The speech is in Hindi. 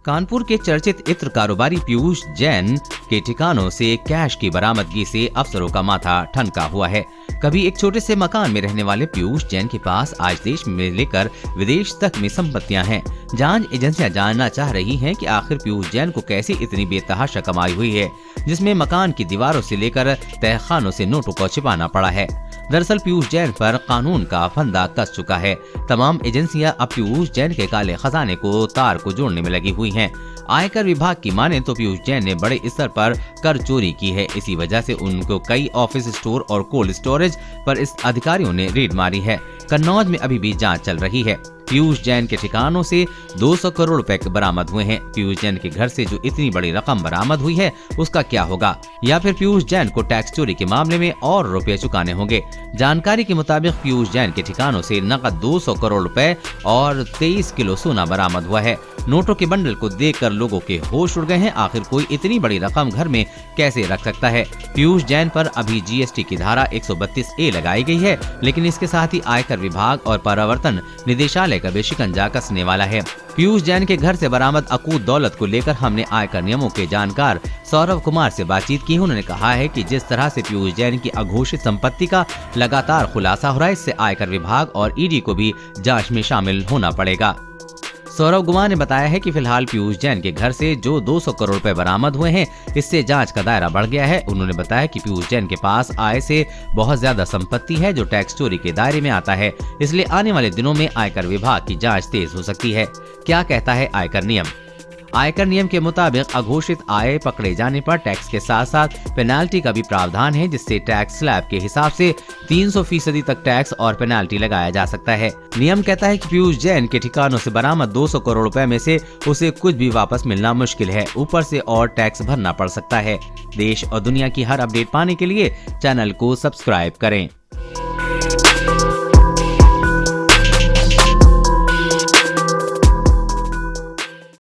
कानपुर के चर्चित इत्र कारोबारी पीयूष जैन के ठिकानों से कैश की बरामदगी से अफसरों का माथा ठनका हुआ है। कभी एक छोटे से मकान में रहने वाले पीयूष जैन के पास आज देश में लेकर विदेश तक में संपत्तियां हैं। जांच एजेंसियां जानना चाह रही हैं कि आखिर पीयूष जैन को कैसे इतनी बेतहाशा कमाई हुई है, जिसमें मकान की दीवारों से लेकर तहखानों से नोटों को छिपाना पड़ा है। दरअसल पीयूष जैन पर कानून का फंदा कस चुका है। तमाम एजेंसियां अब पीयूष जैन के काले खजाने को तार को जोड़ने में लगी हुई हैं। आयकर विभाग की माने तो पीयूष जैन ने बड़े स्तर पर कर चोरी की है। इसी वजह से उनको कई ऑफिस स्टोर और कोल्ड स्टोरेज पर इस अधिकारियों ने रेड मारी है। कन्नौज में अभी भी जांच चल रही है। पीयूष जैन के ठिकानों से 200 करोड़ रुपए बरामद हुए हैं। पीयूष जैन के घर से जो इतनी बड़ी रकम बरामद हुई है उसका क्या होगा, या फिर पीयूष जैन को टैक्स चोरी के मामले में और रुपए चुकाने होंगे। जानकारी के मुताबिक पीयूष जैन के ठिकानों से नकद 200 करोड़ रुपए और 23 किलो सोना बरामद हुआ है। नोटों के बंडल को देखकर लोगों के होश उड़ गए हैं। आखिर कोई इतनी बड़ी रकम घर में कैसे रख सकता है। पीयूष जैन पर अभी जीएसटी की धारा 132A लगाई गई है, लेकिन इसके साथ ही आयकर विभाग और प्रवर्तन निदेशालय का भी शिकंजा कसने वाला है। पीयूष जैन के घर से बरामद अकूत दौलत को लेकर हमने आयकर नियमों के जानकार सौरभ कुमार से बातचीत की। उन्होंने कहा है कि जिस तरह से पीयूष जैन की अघोषित संपत्ति का लगातार खुलासा हो रहा है, इससे आयकर विभाग और ईडी को भी जांच में शामिल होना पड़ेगा। सौरभ कुमार ने बताया है कि फिलहाल पीयूष जैन के घर से जो 200 करोड़ रुपए बरामद हुए हैं, इससे जांच का दायरा बढ़ गया है। उन्होंने बताया कि पीयूष जैन के पास आय से बहुत ज्यादा संपत्ति है जो टैक्स चोरी के दायरे में आता है। इसलिए आने वाले दिनों में आयकर विभाग की जांच तेज हो सकती है। क्या कहता है आयकर नियम? आयकर नियम के मुताबिक अघोषित आय पकड़े जाने पर टैक्स के साथ साथ पेनाल्टी का भी प्रावधान है, जिससे टैक्स स्लैब के हिसाब से 300% तक टैक्स और पेनाल्टी लगाया जा सकता है। नियम कहता है कि पीयूष जैन के ठिकानों से बरामद 200 करोड़ रुपए में से उसे कुछ भी वापस मिलना मुश्किल है। ऊपर से और टैक्स भरना पड़ सकता है। देश और दुनिया की हर अपडेट पाने के लिए चैनल को सब्सक्राइब करें।